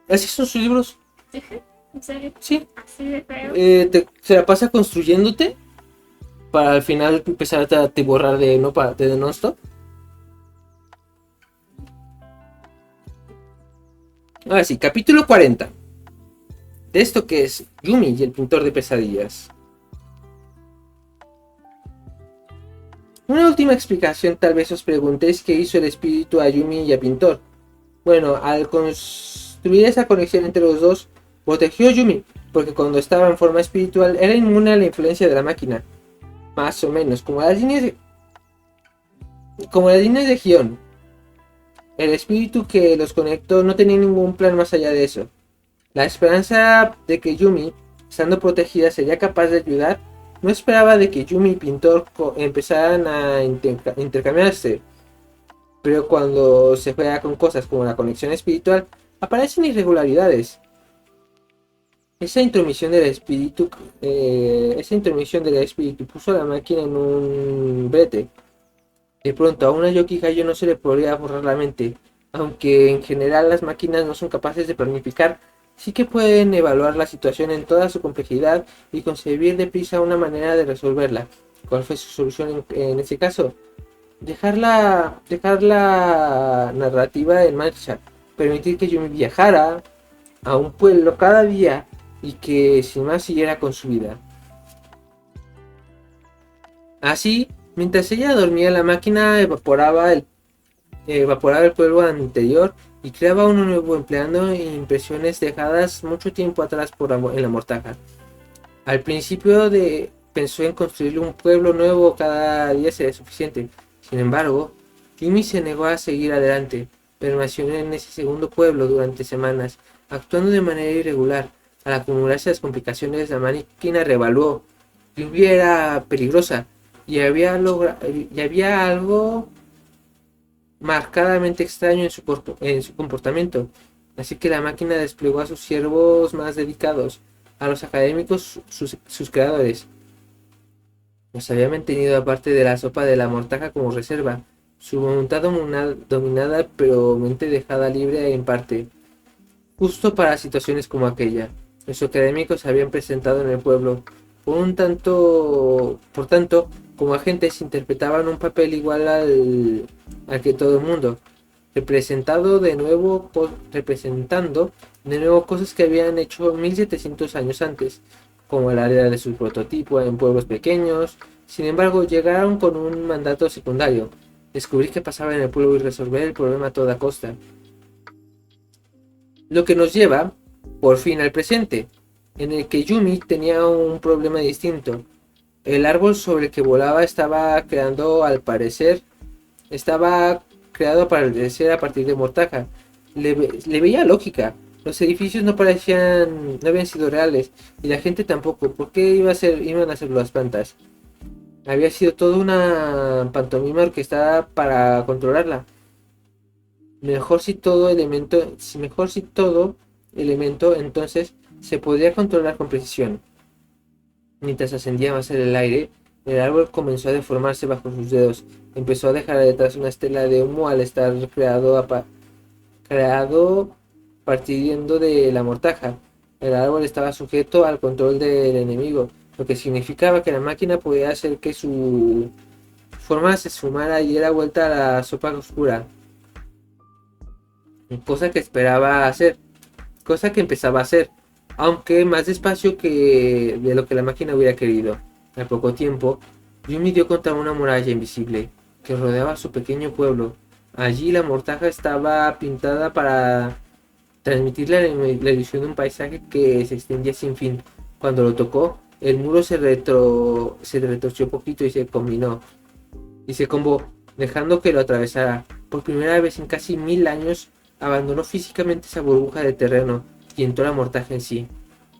Así son sus libros. ¿En serio? Sí. ¿Así de feo? Se la pasa construyéndote para al final empezar a te borrar de no para de non-stop. Ahora sí, capítulo 40. De esto que es Yumi y el pintor de pesadillas. Una última explicación, tal vez os preguntéis qué hizo el espíritu a Yumi y a Pintor. Bueno, al construir esa conexión entre los dos, protegió a Yumi, porque cuando estaba en forma espiritual era inmune a la influencia de la máquina. Más o menos, como las líneas de Gion. El espíritu que los conectó no tenía ningún plan más allá de eso. La esperanza de que Yumi, estando protegida, sería capaz de ayudar, no esperaba de que Yumi y Pintor empezaran a intercambiarse. Pero cuando se juega con cosas como la conexión espiritual, aparecen irregularidades. Esa intromisión del espíritu puso a la máquina en un brete. De pronto a una Yoki Hayo no se le podría borrar la mente, aunque en general las máquinas no son capaces de planificar, sí que pueden evaluar la situación en toda su complejidad y concebir deprisa una manera de resolverla. ¿Cuál fue su solución en ese caso? Dejar la narrativa en marcha, permitir que Yumi viajara a un pueblo cada día y que sin más siguiera con su vida. Así, mientras ella dormía, la máquina evaporaba el pueblo anterior y creaba uno nuevo empleando impresiones dejadas mucho tiempo atrás en la mortaja. Al principio pensó en construir un pueblo nuevo cada día sería suficiente. Sin embargo, Yumi se negó a seguir adelante. Permaneció en ese segundo pueblo durante semanas, actuando de manera irregular. Al acumularse las complicaciones, la máquina reevaluó. Yumi era peligrosa y había algo marcadamente extraño en su comportamiento. Así que la máquina desplegó a sus siervos más dedicados, a los académicos, sus creadores. Los había mantenido aparte de la sopa de la mortaja como reserva, su voluntad dominada pero mente dejada libre en parte, justo para situaciones como aquella. Los académicos se habían presentado en el pueblo, por tanto, como agentes interpretaban un papel igual al que todo el mundo, representando de nuevo cosas que habían hecho 1700 años antes, como el área de su prototipo en pueblos pequeños. Sin embargo, llegaron con un mandato secundario: descubrir qué pasaba en el pueblo y resolver el problema a toda costa. Lo que nos lleva, por fin, al presente, en el que Yumi tenía un problema distinto. El árbol sobre el que volaba estaba creado a parecer a partir de mortaja. Le veía lógica. Los edificios no habían sido reales, y la gente tampoco. ¿Por qué iban a ser las plantas? Había sido toda una pantomima orquestada para controlarla. Mejor si todo elemento entonces se podría controlar con precisión. Mientras ascendía más en el aire, el árbol comenzó a deformarse bajo sus dedos. Empezó a dejar detrás una estela de humo al estar creado partiendo de la mortaja. El árbol estaba sujeto al control del enemigo, lo que significaba que la máquina podía hacer que su forma se esfumara y diera vuelta a la sopa oscura. Cosa que cosa que empezaba a hacer, aunque más despacio que de lo que la máquina hubiera querido. Al poco tiempo, Yumi dio contra una muralla invisible que rodeaba su pequeño pueblo. Allí la mortaja estaba pintada para transmitir la ilusión de un paisaje que se extendía sin fin. Cuando lo tocó, el muro se retorció poquito y se combó, dejando que lo atravesara. Por primera vez en casi 1000 años, abandonó físicamente esa burbuja de terreno y entró la mortaja en sí.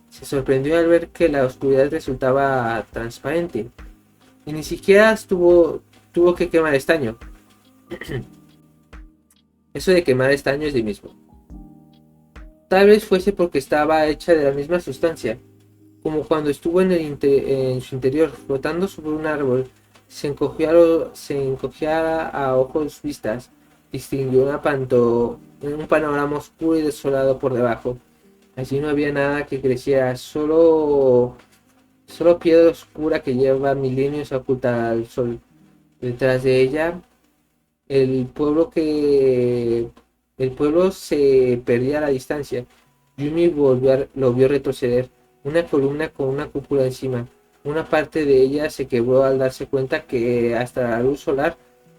Se sorprendió al ver que la oscuridad resultaba transparente y ni siquiera tuvo que quemar estaño. Eso de quemar estaño es de mismo. Tal vez fuese porque estaba hecha de la misma sustancia, como cuando estuvo en su interior flotando sobre un árbol. se encogía a ojos vistas. Distinguió un panorama oscuro y desolado por debajo. Allí no había nada que creciera, solo piedra oscura que lleva milenios oculta al sol. Detrás de ella, el pueblo que el pueblo se perdía a la distancia. Yumi lo vio retroceder. Una columna con una cúpula encima. Una parte de ella se quebró al darse cuenta que hasta la luz solar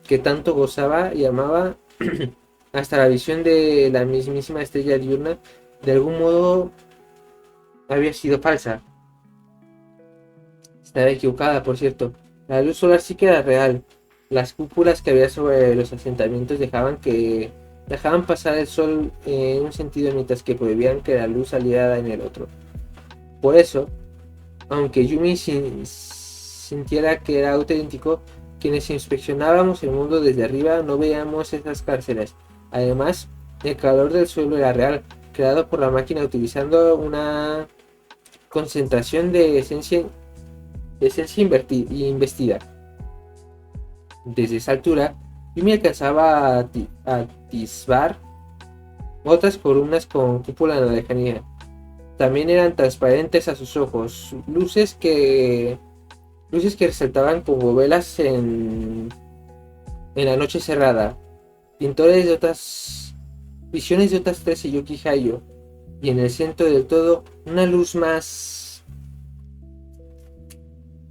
que tanto gozaba y amaba, hasta la visión de la mismísima estrella diurna, de algún modo había sido falsa. Estaba equivocada, por cierto. La luz solar sí que era real. Las cúpulas que había sobre los asentamientos dejaban pasar el sol en un sentido mientras que prohibían que la luz saliera en el otro. Por eso, aunque Yumi sintiera que era auténtico, quienes inspeccionábamos el mundo desde arriba no veíamos esas cárceles. Además, el calor del suelo era real, creado por la máquina utilizando una concentración de esencia investida. Desde esa altura, Yumi alcanzaba a atisbar otras columnas con cúpula en la lejanía. También eran transparentes a sus ojos, luces que resaltaban como velas en la noche cerrada. Visiones de otras 13 Yuki Hayo, y en el centro del todo una luz más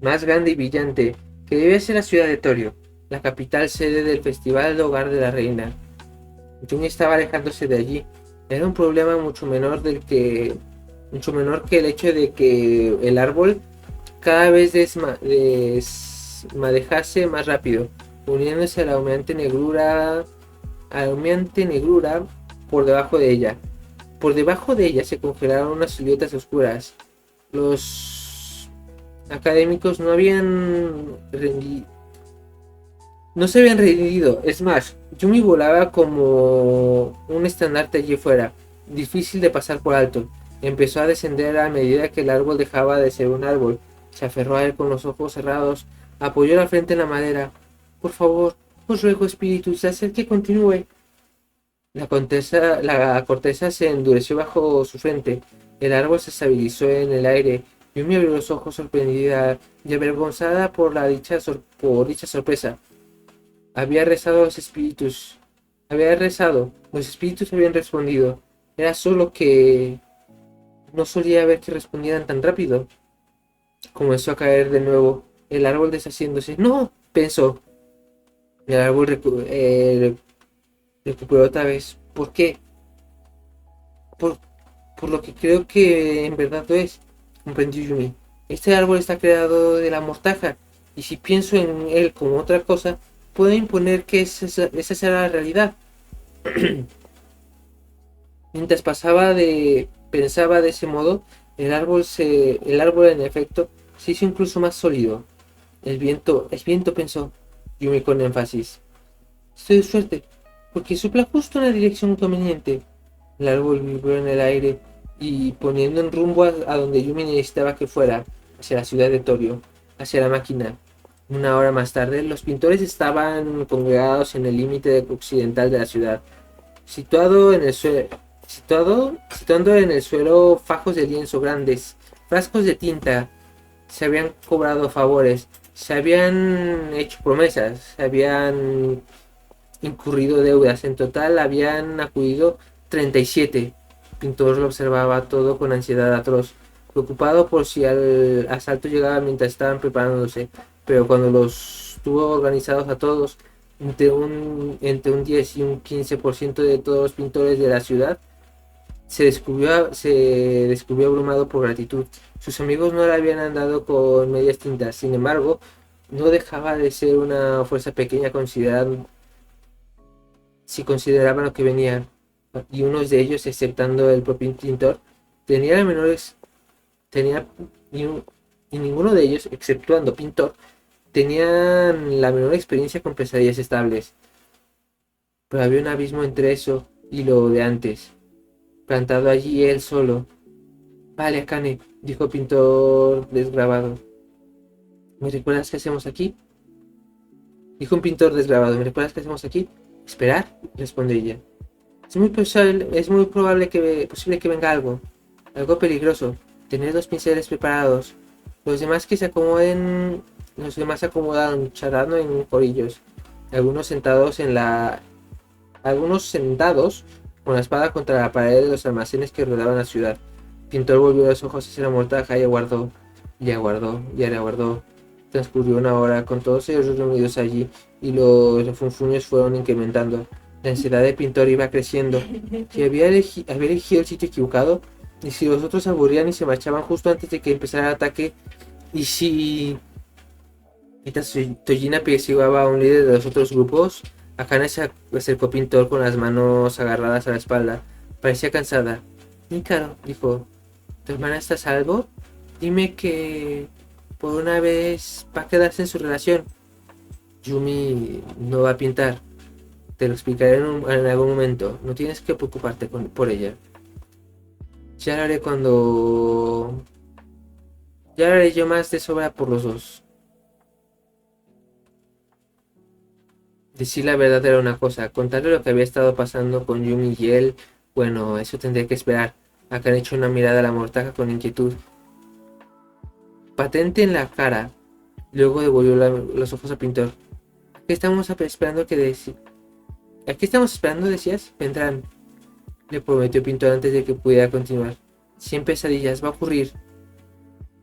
grande y brillante, que debía ser la ciudad de Torio, la capital sede del festival de hogar de la reina. Yumi estaba alejándose de allí. Era un problema mucho menor que el hecho de que el árbol cada vez desmadejase más rápido, uniéndose a la humeante negrura por debajo de ella. Por debajo de ella se congelaron unas siluetas oscuras. Los académicos no se habían rendido. Es más, Yumi volaba como un estandarte allí fuera, difícil de pasar por alto. Empezó a descender a medida que el árbol dejaba de ser un árbol. Se aferró a él con los ojos cerrados, apoyó la frente en la madera. Por favor, os ruego, espíritus, haced que continúe. La corteza se endureció bajo su frente. El árbol se estabilizó en el aire. Yumi abrió los ojos sorprendida y avergonzada por dicha sorpresa. Había rezado. Los espíritus habían respondido. Era solo que no solía ver que respondieran tan rápido. Comenzó a caer de nuevo, el árbol deshaciéndose. ¡No!, pensó. El árbol recuperó otra vez. ¿Por qué? Por lo que creo que en verdad lo es, comprendió Yumi. Este árbol está creado de la mortaja, y si pienso en él como otra cosa, puedo imponer que esa será la realidad. Mientras pensaba de ese modo, el árbol en efecto se hizo incluso más sólido. El viento, pensó Yumi con énfasis. Estoy de suerte, porque sopla justo en la dirección conveniente. El árbol vibró en el aire y poniendo en rumbo a donde Yumi necesitaba que fuera, hacia la ciudad de Torio, hacia la máquina. Una hora más tarde, los pintores estaban congregados en el límite occidental de la ciudad, situando en el suelo fajos de lienzo grandes, frascos de tinta. Se habían cobrado favores, se habían hecho promesas, se habían incurrido deudas. En total habían acudido 37. El pintor lo observaba todo con ansiedad atroz, preocupado por si el asalto llegaba mientras estaban preparándose. Pero cuando los tuvo organizados a todos, entre un 10 y un 15% de todos los pintores de la ciudad, se descubrió abrumado por gratitud. Sus amigos no le habían andado con medias tintas. Sin embargo, no dejaba de ser una fuerza pequeña si consideraban lo que venían. Y unos de ellos, exceptando el propio pintor, y ninguno de ellos, exceptuando pintor, tenían la menor experiencia con pesadillas estables. Pero había un abismo entre eso y lo de antes. Plantado allí él solo. Vale, Akane, dijo el pintor desgravado. ¿Me recuerdas qué hacemos aquí? Dijo un pintor desgravado. ¿Me recuerdas qué hacemos aquí? Esperar, respondió ella. Es muy probable posible que venga algo. Algo peligroso. Tened los pinceles preparados. Los demás que se acomoden. Los demás se acomodaron, charlando en corillos. Algunos sentados en la. Algunos sentados con la espada contra la pared de los almacenes que rodeaban la ciudad. El pintor volvió los ojos hacia la mortaja y aguardó. Y aguardó. Y aguardó. Transcurrió una hora con todos ellos reunidos allí y los refunfuños fueron incrementando. La ansiedad del pintor iba creciendo. Si había elegido el sitio equivocado, y si los otros se aburrían y se marchaban justo antes de que empezara el ataque, y si Tojina perseguaba a un líder de los otros grupos, Akane se acercó al pintor con las manos agarradas a la espalda. Parecía cansada. Nícaro, dijo, ¿tu hermana está a salvo? Dime que por una vez va a quedarse en su relación. Yumi no va a pintar. Te lo explicaré en algún momento. No tienes que preocuparte por ella. Ya lo haré cuando... Ya lo haré yo más de sobra por los dos. Decir la verdad era una cosa. Contarle lo que había estado pasando con Yumi y él... Bueno, eso tendría que esperar. Acá han hecho una mirada a la mortaja con inquietud. Patente en la cara. Luego devolvió los ojos al pintor. ¿Qué estamos esperando que decir? ¿Aquí estamos esperando, decías? Vendrán, le prometió Pintor antes de que pudiera continuar. 100 pesadillas, va a ocurrir.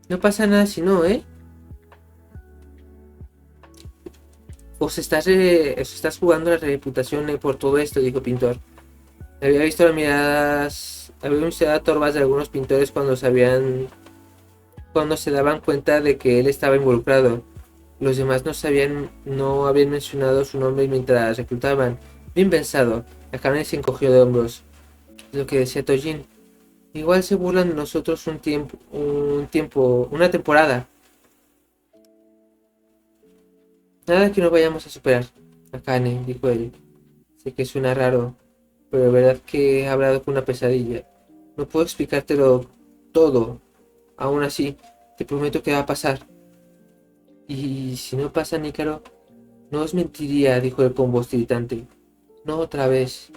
No pasa nada si no, ¿eh? Os estás jugando la reputación por todo esto, dijo Pintor. Había visto las miradas... Había visto torvas de algunos pintores cuando se daban cuenta de que él estaba involucrado. Los demás no habían mencionado su nombre mientras reclutaban. Bien pensado. Akane se encogió de hombros. Lo que decía Tojin. Igual se burlan de nosotros una temporada. Nada que no vayamos a superar. Akane, dijo él. Sé que suena raro, pero de verdad que he hablado con una pesadilla. No puedo explicártelo todo. Aún así, te prometo que va a pasar. Y si no pasa, Nícaro, no os mentiría, dijo él con voz tiritante. No otra vez.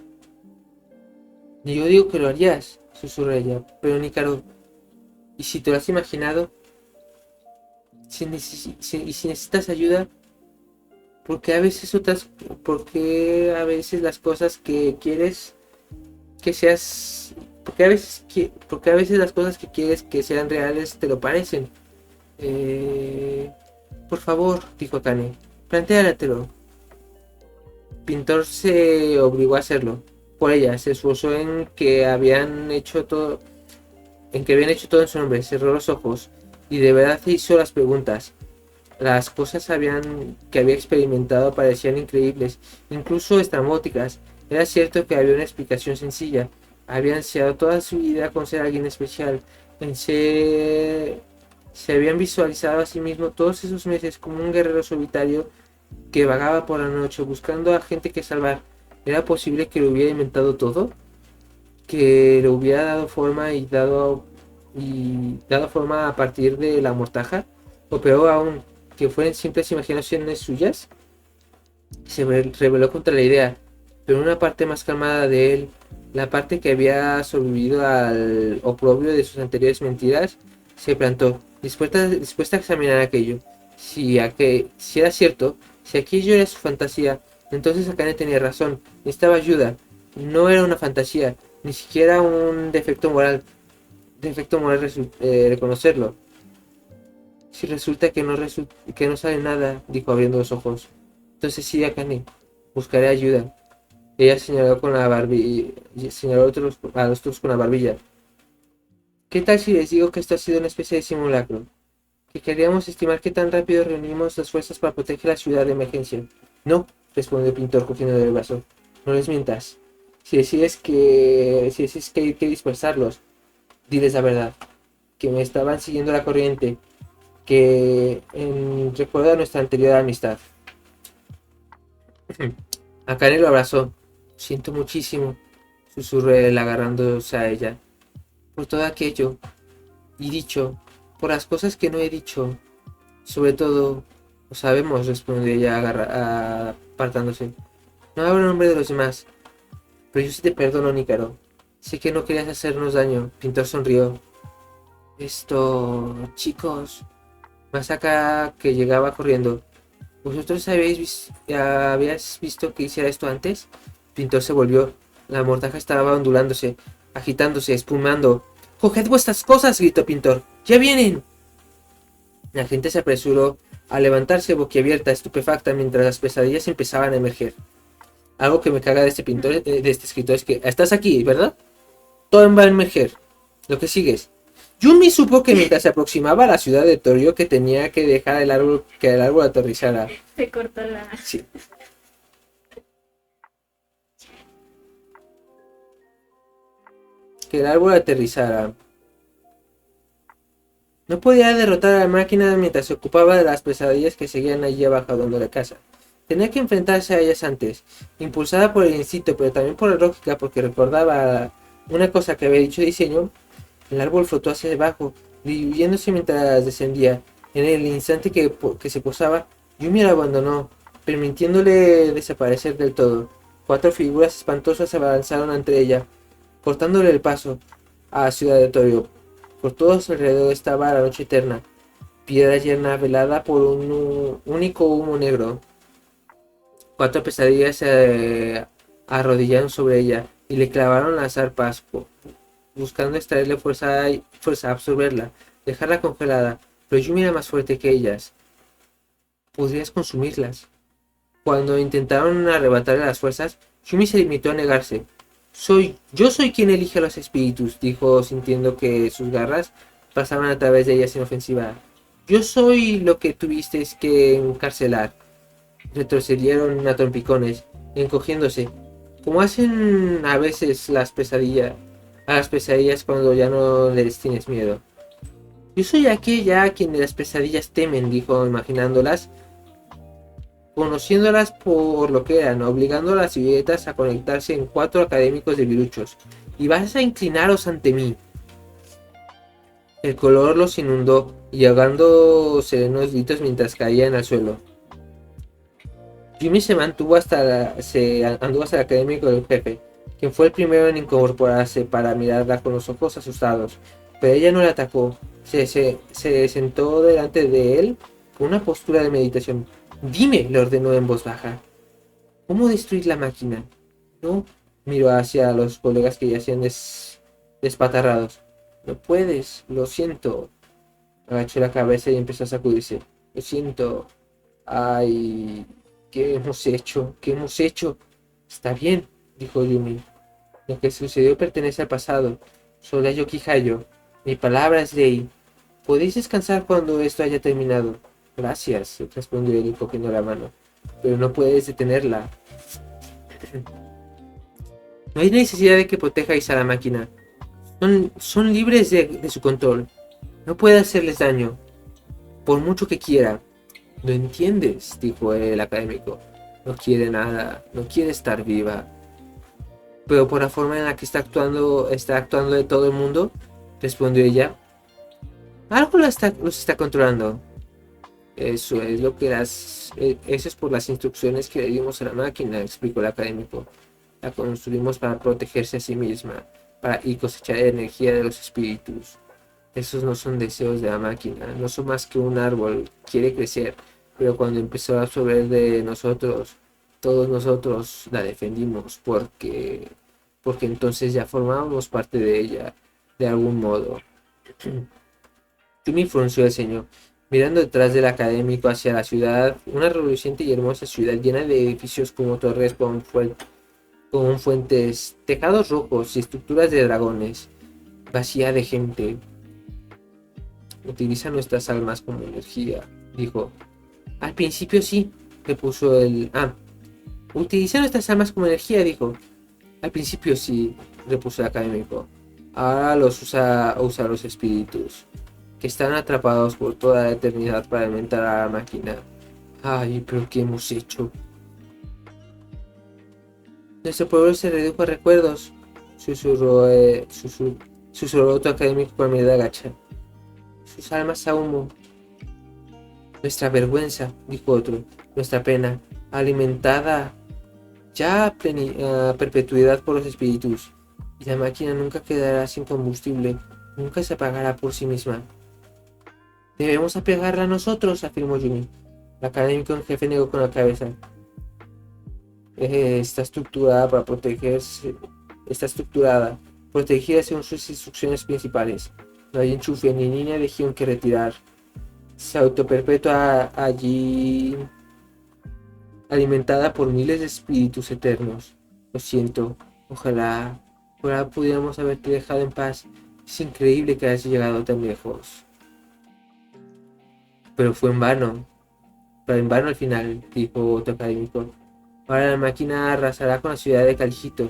Ni yo digo que lo harías, susurró ella. Pero Nícaro, ¿y si te lo has imaginado? Si necesitas ayuda, porque a veces las cosas que quieres que seas, porque a veces las cosas que quieres que sean reales te lo parecen. Por favor, dijo Akane, plantéatelo. Pintor se obligó a hacerlo. Por ella, se esforzó en que habían hecho todo en su nombre, cerró los ojos y de verdad se hizo las preguntas. Las cosas que había experimentado parecían increíbles, incluso estrambóticas. Era cierto que había una explicación sencilla. Había ansiado toda su vida con ser alguien especial, se habían visualizado a sí mismo todos esos meses como un guerrero solitario que vagaba por la noche buscando a gente que salvar. ¿Era posible que lo hubiera inventado todo? ¿Que lo hubiera dado forma a partir de la mortaja? ¿O peor aún, que fueran simples imaginaciones suyas? Se rebeló contra la idea, pero una parte más calmada de él, la parte que había sobrevivido al oprobio de sus anteriores mentiras, se plantó, dispuesta a examinar aquello. Si era cierto, si aquello era su fantasía, entonces Akane tenía razón, necesitaba ayuda. No era una fantasía, ni siquiera un defecto moral. Reconocerlo. Si resulta que no sale nada, dijo abriendo los ojos. Entonces sí, Akane, buscaré ayuda. Ella señaló con la barbilla, señaló a los otros con la barbilla. ¿Qué tal si les digo que esto ha sido una especie de simulacro? Que queríamos estimar qué tan rápido reunimos las fuerzas para proteger la ciudad de emergencia. No, respondió el pintor cogiendo del brazo. No les mientas. Si decides que hay que dispersarlos, diles la verdad. Que me estaban siguiendo la corriente. Recuerda nuestra anterior amistad. Akane lo abrazó. Siento muchísimo, susurró él agarrándose a ella. Por todo aquello. Y dicho, por las cosas que no he dicho. Sobre todo, Lo sabemos, respondió ella apartándose. No hablo en nombre de los demás, pero yo sí te perdono, Nícaro. Sé que no querías hacernos daño. Pintor sonrió. Chicos. Masaka, que llegaba corriendo. ¿Vosotros habíais visto que hiciera esto antes? Pintor se volvió. La mortaja estaba ondulándose, agitándose, espumando. ¡Coged vuestras cosas! Gritó Pintor. ¡Ya vienen! La gente se apresuró a levantarse boquiabierta, estupefacta, mientras las pesadillas empezaban a emerger. Algo que me caga de este pintor, de este escritor, es que estás aquí, ¿verdad? Todo va a emerger. Lo que sigues. Yumi supo que mientras se aproximaba a la ciudad de Torio que tenía que dejar que el árbol aterrizara. Se cortó la... Sí. Que el árbol aterrizara. No podía derrotar a la máquina mientras se ocupaba de las pesadillas que seguían allí abajo donde la casa. Tenía que enfrentarse a ellas antes, impulsada por el instinto, pero también por la lógica, porque recordaba una cosa que había dicho Diseño. El árbol flotó hacia abajo, diluyéndose mientras descendía. En el instante que se posaba, Yumi la abandonó, permitiéndole desaparecer del todo. 4 figuras espantosas se abalanzaron ante ella, cortándole el paso a la ciudad de Torio. Por todos alrededor estaba la noche eterna, piedra llena velada por un único humo negro. 4 pesadillas se arrodillaron sobre ella y le clavaron las arpas, buscando extraerle fuerza, absorberla, dejarla congelada. Pero Yumi era más fuerte que ellas. Podrías consumirlas. Cuando intentaron arrebatarle las fuerzas, Yumi se limitó a negarse. Yo soy quien elige a los espíritus, dijo, sintiendo que sus garras pasaban a través de ella sin ofensiva. Yo soy lo que tuviste que encarcelar. Retrocedieron a trompicones, encogiéndose, como hacen a veces a las pesadillas cuando ya no les tienes miedo. Yo soy aquella a quien las pesadillas temen, dijo, imaginándolas, conociéndolas por lo que eran, obligando a las siluetas a conectarse en 4 académicos de viruchos. Y vas a inclinaros ante mí. El color los inundó y ahogando serenos gritos mientras caían al suelo. Jimmy anduvo hasta el académico del jefe, quien fue el primero en incorporarse para mirarla con los ojos asustados, pero ella no le atacó. Se sentó delante de él con una postura de meditación. Dime, le ordenó en voz baja. ¿Cómo destruir la máquina? No, miró hacia los colegas que yacían despatarrados. No puedes, lo siento. Agachó la cabeza y empezó a sacudirse. Lo siento. Ay, ¿qué hemos hecho? ¿Qué hemos hecho? Está bien, dijo Yumi. Lo que sucedió pertenece al pasado. Soy Ayoki Hayo. Mi palabra es ley. Podéis descansar cuando esto haya terminado. Gracias, respondió él cogiendo la mano. Pero no puedes detenerla. No hay necesidad de que protejáis a la máquina. Son libres de su control. No puede hacerles daño, por mucho que quiera. No entiendes, dijo el académico. No quiere nada, no quiere estar viva. Pero por la forma en la que está actuando de todo el mundo, respondió ella. Algo los está controlando. Eso es por las instrucciones que le dimos a la máquina, explicó el académico. La construimos para protegerse a sí misma, y cosechar energía de los espíritus. Esos no son deseos de la máquina, no son más que un árbol, quiere crecer, pero cuando empezó a absorber de nosotros, todos nosotros la defendimos porque entonces ya formábamos parte de ella, de algún modo. Yumi frunció el ceño, mirando detrás del académico hacia la ciudad, una reluciente y hermosa ciudad llena de edificios como torres con fuentes, tejados rojos y estructuras de dragones, vacía de gente. Utiliza nuestras almas como energía, dijo. Al principio sí, repuso el... utiliza nuestras almas como energía, dijo. Al principio sí, repuso el académico. Ahora usa los espíritus, que están atrapados por toda la eternidad para alimentar a la máquina. Ay, pero ¿qué hemos hecho? Nuestro pueblo se redujo a recuerdos, susurró otro académico con mirada gacha. Sus almas a humo. Nuestra vergüenza, dijo otro, nuestra pena, alimentada ya a perpetuidad por los espíritus. Y la máquina nunca quedará sin combustible, nunca se apagará por sí misma. Debemos apagarla nosotros, afirmó Yumi. El académico en jefe negó con la cabeza. Está estructurada para protegerse. Está estructurada, protegida según sus instrucciones principales. No hay enchufe ni línea de guión que retirar. Se autoperpetúa allí, alimentada por miles de espíritus eternos. Lo siento, ojalá pudiéramos haberte dejado en paz. Es increíble que hayas llegado tan lejos. Pero fue en vano. Pero en vano al final, dijo otro académico. Ahora la máquina arrasará con la ciudad de Calijito.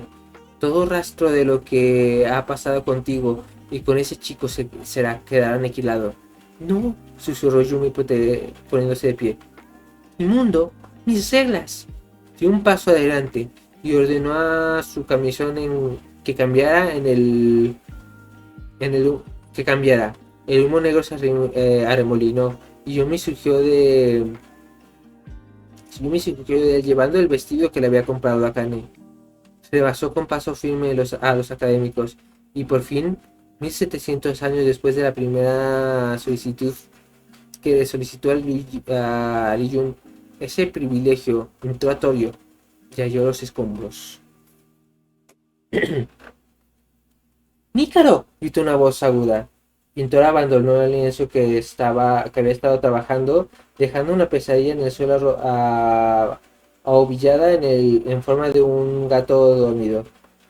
Todo rastro de lo que ha pasado contigo y con ese chico quedará aniquilado. No, susurró Yumi poniéndose de pie. Mi mundo, mis reglas. Dio un paso adelante y ordenó a su camisón que cambiara que cambiara. El humo negro se arremolinó y Yumi surgió de él llevando el vestido que le había comprado a Kane. Se basó con paso firme a los académicos y por fin, 1700 años después de la primera solicitud que le solicitó a Lee Jun, ese privilegio introatorio, y halló los escombros. ¡Nícaro! Gritó una voz aguda. Pintor abandonó el lienzo que había estado trabajando, dejando una pesadilla en el suelo ahobillada en forma de un gato dormido.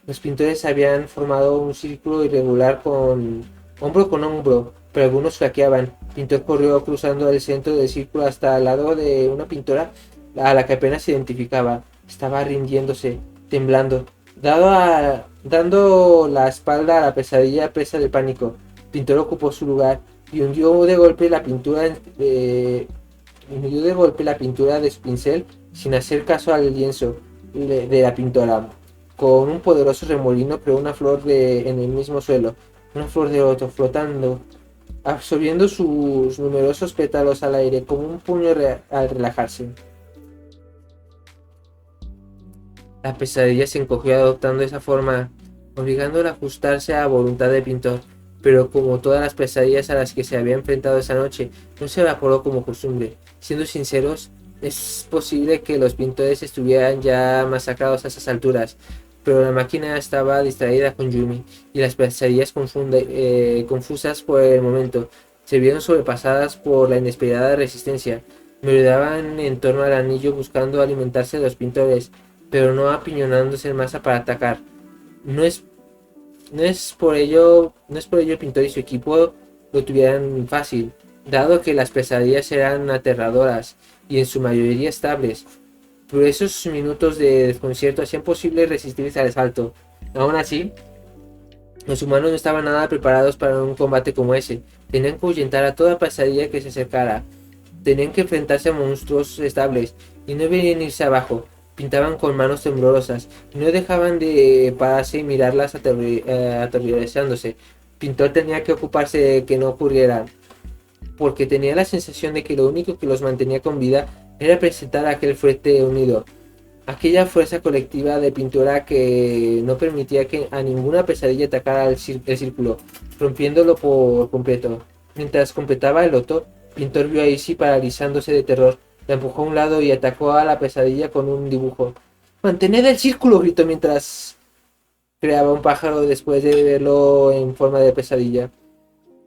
Los pintores habían formado un círculo irregular hombro con hombro, pero algunos flaqueaban. Pintor corrió cruzando el centro del círculo hasta al lado de una pintora a la que apenas se identificaba. Estaba rindiéndose, temblando, dando la espalda a la pesadilla presa del pánico. Pintor ocupó su lugar y hundió de golpe la pintura de su pincel sin hacer caso al lienzo de la pintora. Con un poderoso remolino creó una flor en el mismo suelo, una flor de loto flotando, absorbiendo sus numerosos pétalos al aire como un puño al relajarse. La pesadilla se encogió adoptando esa forma, obligándola a ajustarse a voluntad del pintor, pero como todas las pesadillas a las que se había enfrentado esa noche, no se evaporó como costumbre. Siendo sinceros, es posible que los pintores estuvieran ya masacrados a esas alturas, pero la máquina estaba distraída con Yumi, y las pesadillas confusas por el momento se vieron sobrepasadas por la inesperada resistencia. Merodeaban en torno al anillo buscando alimentarse de los pintores, pero no apiñonándose en masa para atacar. No es por ello el pintor y su equipo lo tuvieran fácil, dado que las pesadillas eran aterradoras y en su mayoría estables. Pero esos minutos de desconcierto hacían posible resistirse al asalto. Aún así, los humanos no estaban nada preparados para un combate como ese. Tenían que ahuyentar a toda pesadilla que se acercara. Tenían que enfrentarse a monstruos estables y no venían irse abajo. Pintaban con manos temblorosas y no dejaban de pararse y mirarlas aterrorizándose. Pintor tenía que ocuparse de que no ocurriera, porque tenía la sensación de que lo único que los mantenía con vida era presentar aquel frente unido, aquella fuerza colectiva de pintura que no permitía que a ninguna pesadilla atacara el círculo, rompiéndolo por completo. Mientras completaba el loto, Pintor vio a Izzy paralizándose de terror. La empujó a un lado y atacó a la pesadilla con un dibujo. ¡Mantened el círculo!, gritó mientras creaba un pájaro después de verlo en forma de pesadilla.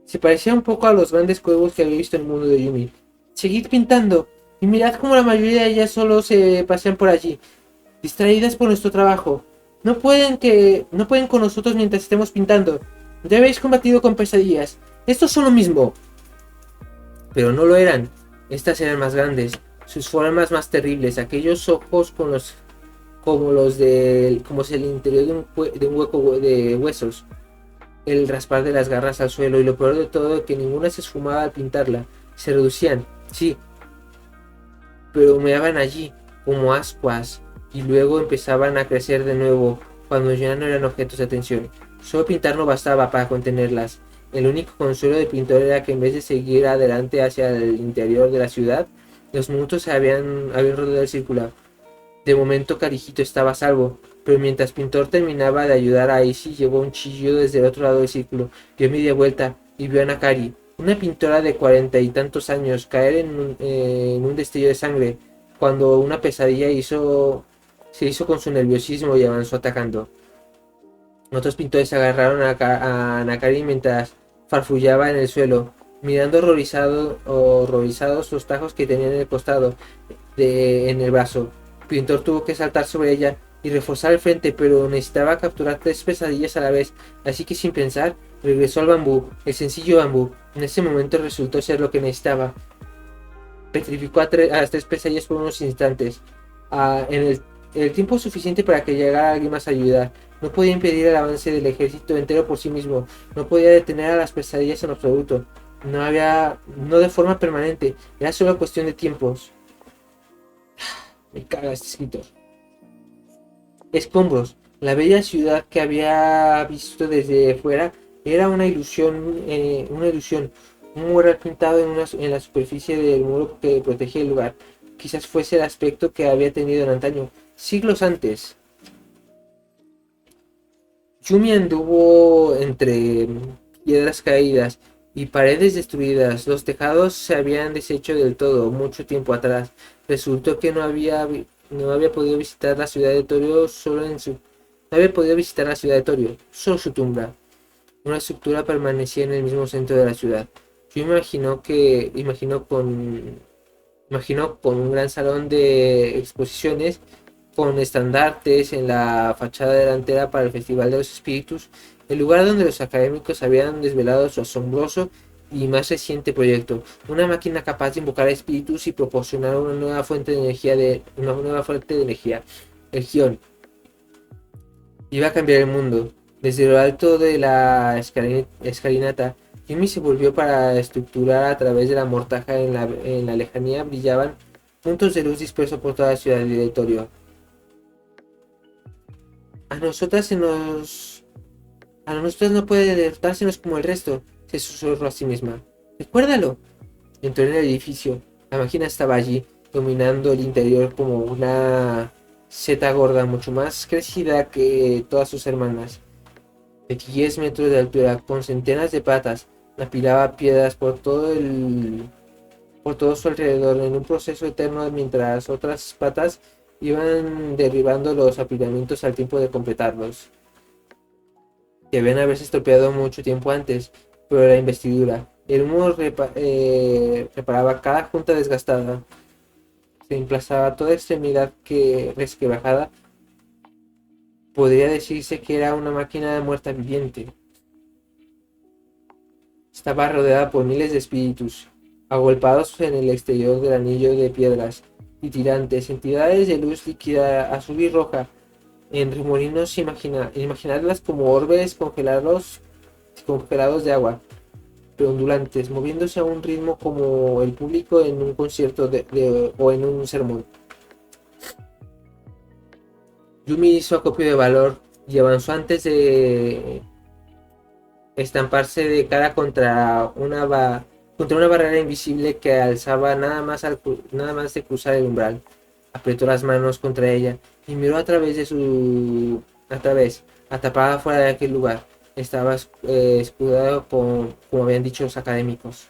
Se parecía un poco a los grandes cuervos que había visto en el mundo de Yumi. Seguid pintando, y mirad cómo la mayoría de ellas solo se pasean por allí, distraídas por nuestro trabajo. No pueden con nosotros mientras estemos pintando. Ya habéis combatido con pesadillas. Estos son lo mismo. Pero no lo eran. Estas eran más grandes, sus formas más terribles, aquellos ojos como si el interior de un hueco de huesos, el raspar de las garras al suelo, y lo peor de todo, que ninguna se esfumaba al pintarla. Se reducían, sí, pero humeaban allí como ascuas y luego empezaban a crecer de nuevo cuando ya no eran objetos de atención. Solo pintar no bastaba para contenerlas. El único consuelo del pintor era que en vez de seguir adelante hacia el interior de la ciudad, los minutos habían rodeado el círculo. De momento Carijito estaba a salvo, pero mientras Pintor terminaba de ayudar a Izzy, llegó un chillido desde el otro lado del círculo. Dio media vuelta y vio a Nakari, una pintora de 40 y tantos años, caer en un destello de sangre, cuando una pesadilla se hizo con su nerviosismo y avanzó atacando. Otros pintores agarraron a Nakari mientras farfullaba en el suelo, mirando horrorizados los tajos que tenía en el costado, en el brazo. Pintor tuvo que saltar sobre ella y reforzar el frente, pero necesitaba capturar 3 pesadillas a la vez, así que sin pensar, regresó al bambú, el sencillo bambú. En ese momento resultó ser lo que necesitaba. Petrificó a las 3 pesadillas por unos instantes, en el tiempo suficiente para que llegara alguien más a ayudar. No podía impedir el avance del ejército entero por sí mismo, no podía detener a las pesadillas en absoluto. No de forma permanente, era solo cuestión de tiempos. Me caga este escritor. Escombros. La bella ciudad que había visto desde fuera era una ilusión. Un mural pintado en la superficie del muro que protegía el lugar. Quizás fuese el aspecto que había tenido en antaño, siglos antes. Yumi anduvo entre piedras caídas y paredes destruidas. Los tejados se habían deshecho del todo mucho tiempo atrás. Resultó que no había podido visitar la ciudad de Torio no había podido visitar la ciudad de Torio, solo su tumba. Una estructura permanecía en el mismo centro de la ciudad. Yo imaginó con un gran salón de exposiciones con estandartes en la fachada delantera para el Festival de los Espíritus, el lugar donde los académicos habían desvelado su asombroso y más reciente proyecto, una máquina capaz de invocar espíritus y proporcionar una nueva fuente de energía. El Gion iba a cambiar el mundo. Desde lo alto de la escalinata, Jimmy se volvió para estructurar a través de la mortaja. En la lejanía brillaban puntos de luz dispersos por toda la ciudad del directorio. A nosotras no puede derrotársenos como el resto, se susurró a sí misma. Recuérdalo. Entró en el edificio. La máquina estaba allí, dominando el interior como una seta gorda, mucho más crecida que todas sus hermanas. De 10 metros de altura, con centenas de patas, apilaba piedras por todo su alrededor en un proceso eterno, mientras otras patas iban derribando los apilamientos al tiempo de completarlos. Debían haberse estropeado mucho tiempo antes, pero la investidura, el humo reparaba cada junta desgastada. Se emplazaba toda extremidad resquebrajada. Podría decirse que era una máquina de muerta viviente. Estaba rodeada por miles de espíritus, agolpados en el exterior del anillo de piedras y tirantes, entidades de luz líquida azul y roja, en remolinos imaginadlas como orbes congelados de agua, pero ondulantes, moviéndose a un ritmo como el público en un concierto o en un sermón. Yumi hizo acopio de valor y avanzó antes de estamparse de cara contra una barrera invisible que alzaba nada más de cruzar el umbral. Apretó las manos contra ella y miró atrapada fuera de aquel lugar. Estaba escudado como habían dicho los académicos.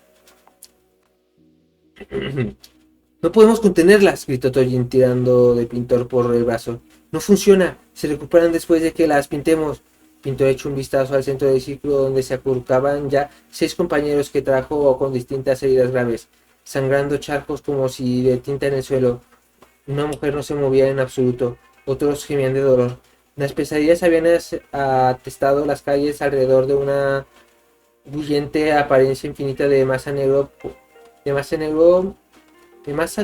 No podemos contenerlas, gritó Tojin tirando de Pintor por el brazo. No funciona, se recuperan después de que las pintemos. Pintor echó un vistazo al centro del círculo donde se acurrucaban ya 6 compañeros que trajo con distintas heridas graves, sangrando charcos como si de tinta en el suelo. Una mujer no se movía en absoluto, otros gemían de dolor. Las pesadillas habían atestado las calles alrededor de una bullente apariencia infinita de masa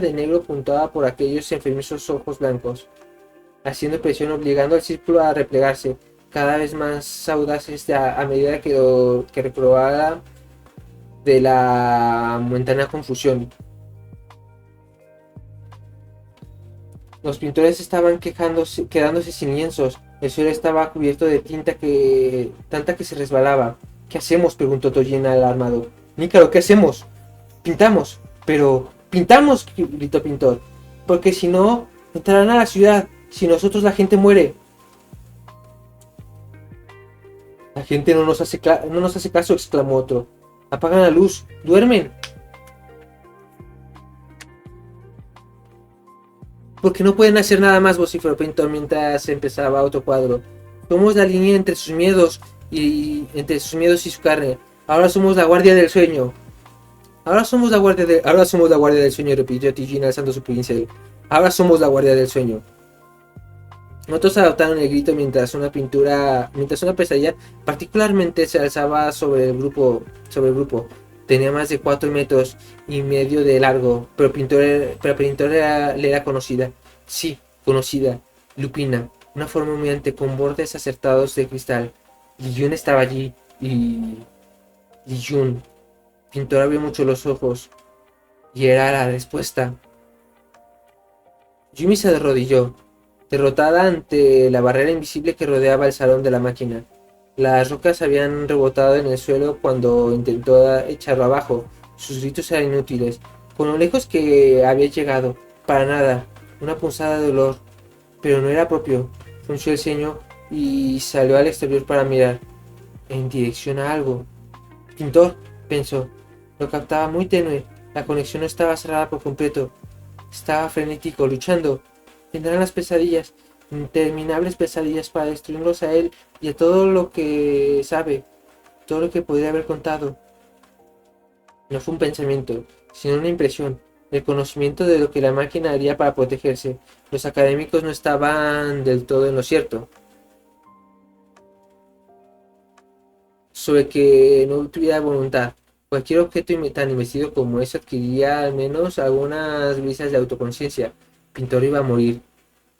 de negro puntada por aquellos enfermizos ojos blancos, haciendo presión, obligando al círculo a replegarse, cada vez más audaces a medida que reprobaba de la momentánea confusión. Los pintores estaban quedándose sin lienzos. El suelo estaba cubierto de tanta que se resbalaba. ¿Qué hacemos?, preguntó Tojin alarmado. Nícaro, ¿qué hacemos? Pintamos. Pero, pintamos, gritó Pintor. Porque si no, entrarán a la ciudad. Si nosotros la gente muere. La gente no nos hace caso, exclamó otro. Apagan la luz. Duermen. Porque no pueden hacer nada más, vociferó Pintor mientras empezaba otro cuadro. Somos la línea entre sus miedos y su carne. Ahora somos la guardia del sueño. Ahora somos la guardia del sueño, repitió Tojin alzando su pincel. Ahora somos la guardia del sueño. Otros adoptaron el grito mientras una pesadilla particularmente se alzaba sobre el grupo. Tenía más de 4 metros y medio de largo, pero Pintor le era conocida. Sí, conocida. Lupina, una forma humeante con bordes acertados de cristal. Li Yun estaba allí y... Li Yun. Pintor abrió mucho los ojos y era la respuesta. Yumi se arrodilló, derrotada ante la barrera invisible que rodeaba el salón de la máquina. Las rocas habían rebotado en el suelo cuando intentó echarlo abajo. Sus gritos eran inútiles. Con lo lejos que había llegado, para nada, una punzada de dolor. Pero no era propio. Frunció el ceño y salió al exterior para mirar, en dirección a algo. Pintor, pensó. Lo captaba muy tenue. La conexión no estaba cerrada por completo. Estaba frenético, luchando. Vendrán las pesadillas, interminables pesadillas para destruirlos a él y a todo lo que sabe, todo lo que podría haber contado. No fue un pensamiento, sino una impresión, el conocimiento de lo que la máquina haría para protegerse. Los académicos no estaban del todo en lo cierto sobre que no tuviera voluntad. Cualquier objeto tan investido como eso adquiriría al menos algunas brisas de autoconciencia. Pintor iba a morir.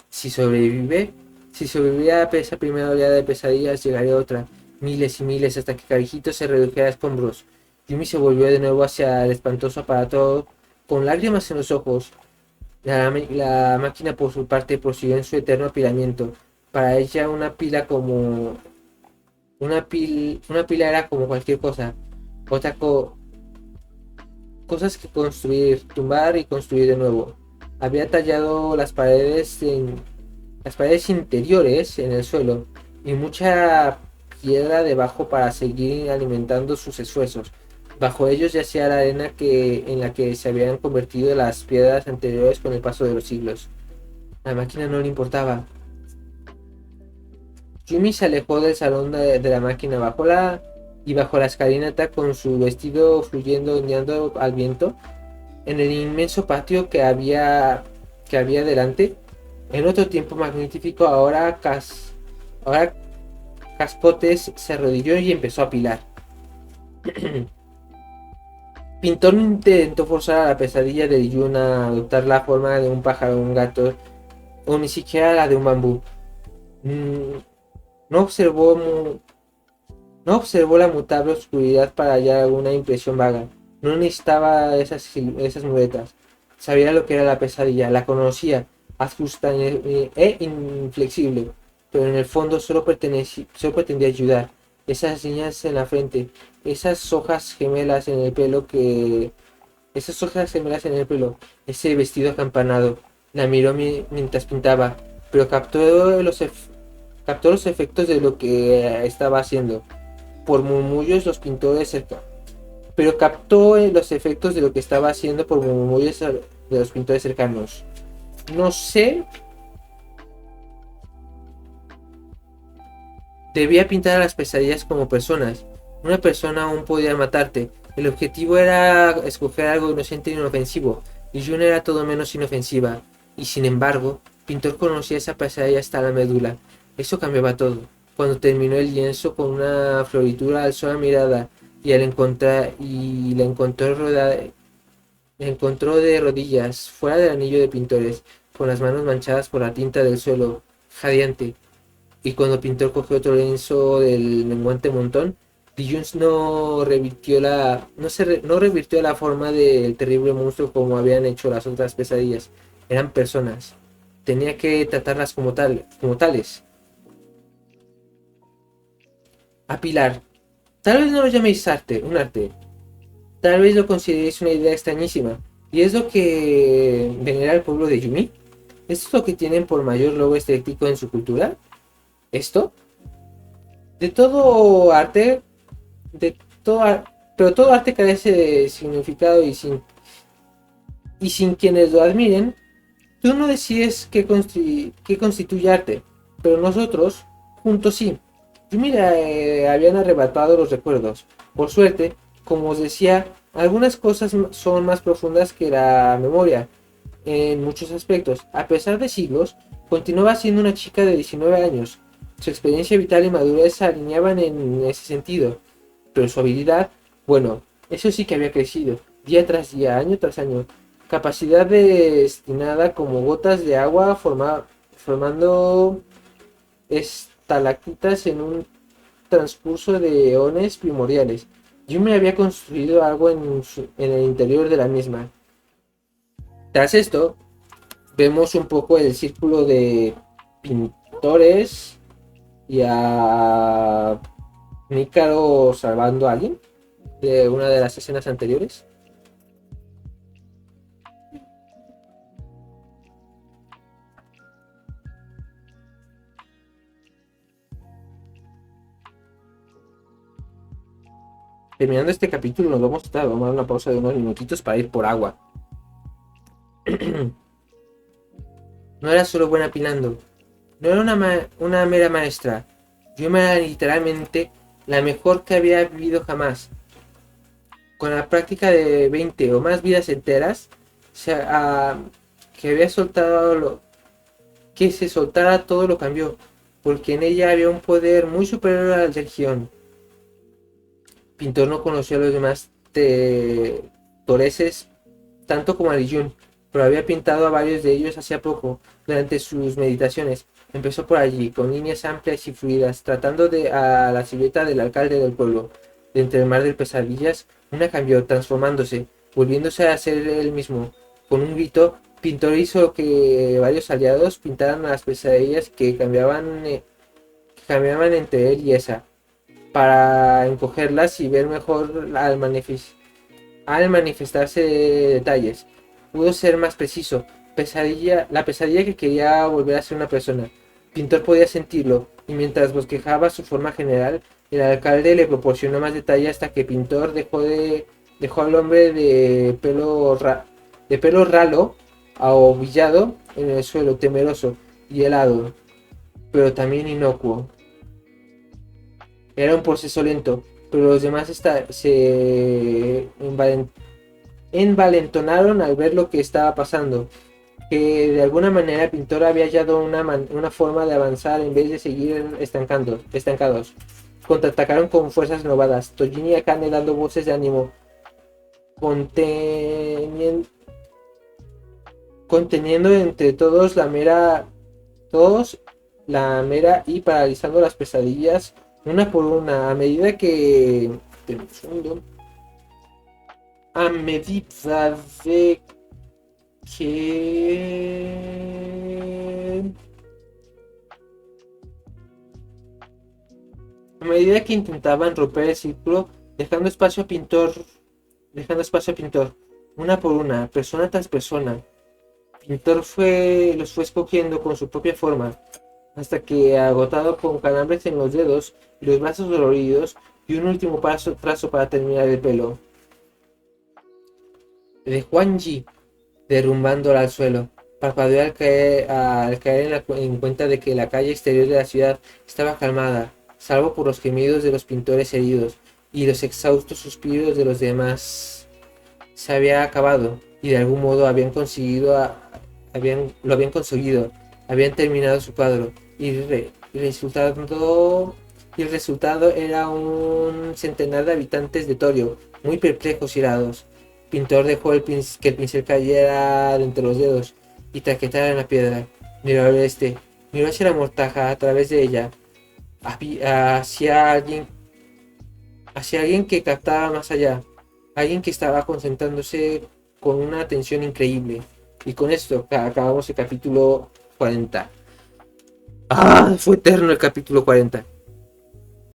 Si sobrevivía a esa primera oleada de pesadillas, llegaría otra, miles y miles, hasta que Carijito se redujera a escombros. Yumi se volvió de nuevo hacia el espantoso aparato, con lágrimas en los ojos. La máquina, por su parte, prosiguió en su eterno apilamiento. Para ella, una pila era como cualquier cosa. Cosas que construir, tumbar y construir de nuevo. Había tallado las paredes interiores en el suelo y mucha piedra debajo para seguir alimentando sus esfuerzos. Bajo ellos yacía la arena en la que se habían convertido las piedras anteriores con el paso de los siglos. La máquina no le importaba. Yumi se alejó del salón de la máquina bajo la escalinata con su vestido fluyendo, ondeando al viento. En el inmenso patio que había delante, en otro tiempo magnífico, ahora Cascotes se arrodilló y empezó a apilar. Pintor intentó forzar a la pesadilla de Yun a adoptar la forma de un pájaro, un gato, o ni siquiera la de un bambú. No observó la mutable oscuridad para hallar alguna impresión vaga. No necesitaba esas muletas. Sabía lo que era la pesadilla, la conocía, ajusta e inflexible, pero en el fondo solo pretendía ayudar. Esas líneas en la frente, esas hojas gemelas en el pelo, ese vestido acampanado. La miró mientras pintaba, pero captó los efectos de lo que estaba haciendo. Por murmullos de los pintores cercanos. No sé. Debía pintar a las pesadillas como personas. Una persona aún podía matarte. El objetivo era escoger algo inocente e inofensivo, y June era todo menos inofensiva. Y sin embargo, Pintor conocía esa pesadilla hasta la médula. Eso cambiaba todo. Cuando terminó el lienzo con una floritura, alzó la mirada y la encontró de rodillas, fuera del anillo de pintores, con las manos manchadas por la tinta del suelo, jadeante. Y cuando Pintor cogió otro lienzo del menguante montón, Jones no revirtió la forma del terrible monstruo como habían hecho las otras pesadillas. Eran personas. Tenía que tratarlas como tales. Apilar. Tal vez no lo llaméis un arte. Tal vez lo consideréis una idea extrañísima. Y es lo que venera el pueblo de Yumi. ¿Esto es lo que tienen por mayor logro estético en su cultura? ¿Esto? De todo arte, de todo, pero todo arte carece de significado y sin quienes lo admiren, tú no decides qué constituye arte, pero nosotros, juntos sí. Yumi le habían arrebatado los recuerdos. Por suerte, como os decía, algunas cosas son más profundas que la memoria en muchos aspectos. A pesar de siglos, continuaba siendo una chica de 19 años. Su experiencia vital y madurez se alineaban en ese sentido, pero su habilidad, bueno, eso sí que había crecido, día tras día, año tras año. Capacidad destinada como gotas de agua formando estalactitas en un transcurso de eones primordiales. Yumi había construido algo en el interior de la misma. Tras esto, vemos un poco el círculo de pintores y a Nícaro salvando a alguien de una de las escenas anteriores. Terminando este capítulo nos vamos a dar una pausa de unos minutitos para ir por agua. No era solo buena pilando, no era una mera maestra. Yo era literalmente la mejor que había vivido jamás. Con la práctica de 20 o más vidas enteras, que había soltado que se soltara todo lo cambió, porque en ella había un poder muy superior a la religión. Pintor no conoció a los demás toreses tanto como a Lijun, pero había pintado a varios de ellos hacía poco, durante sus meditaciones. Empezó por allí, con líneas amplias y fluidas, tratando a la silueta del alcalde del pueblo. De entre el mar de pesadillas, una cambió, transformándose, volviéndose a ser él mismo. Con un grito, Pintor hizo que varios aliados pintaran las pesadillas que cambiaban entre él y esa, para encogerlas y ver mejor al manifestarse detalles. Pudo ser más preciso. La pesadilla que quería volver a ser una persona. Pintor podía sentirlo, y mientras bosquejaba su forma general, el alcalde le proporcionó más detalle hasta que Pintor dejó al hombre de pelo ralo, ahobillado en el suelo, temeroso y helado, pero también inocuo. Era un proceso lento, pero los demás se envalentonaron al ver lo que estaba pasando, que de alguna manera el Pintor había hallado una forma de avanzar en vez de seguir estancados. Contraatacaron con fuerzas renovadas, Tojin y Akane dando voces de ánimo, conteniendo entre todos la mera y paralizando las pesadillas una por una, a medida que a medida de que intentaban romper el círculo, dejando espacio a Pintor, una por una, persona tras persona. Pintor los fue escogiendo con su propia forma, hasta que, agotado con calambres en los dedos y los brazos doloridos, dio un último trazo para terminar el pelo de Huang Yi, derrumbándola al suelo. Parpadeó al caer en cuenta de que la calle exterior de la ciudad estaba calmada, salvo por los gemidos de los pintores heridos y los exhaustos suspiros de los demás. Se había acabado, y de algún modo lo habían conseguido, habían terminado su cuadro, y el resultado era un centenar de habitantes de Torio, muy perplejos y irados. Pintor dejó que el pincel cayera de entre los dedos y traquetara en la piedra. Miró al oeste, miró hacia la mortaja a través de ella, hacia alguien que captaba más allá, alguien que estaba concentrándose con una atención increíble. Y con esto acabamos el capítulo 40. Fue eterno el capítulo 40.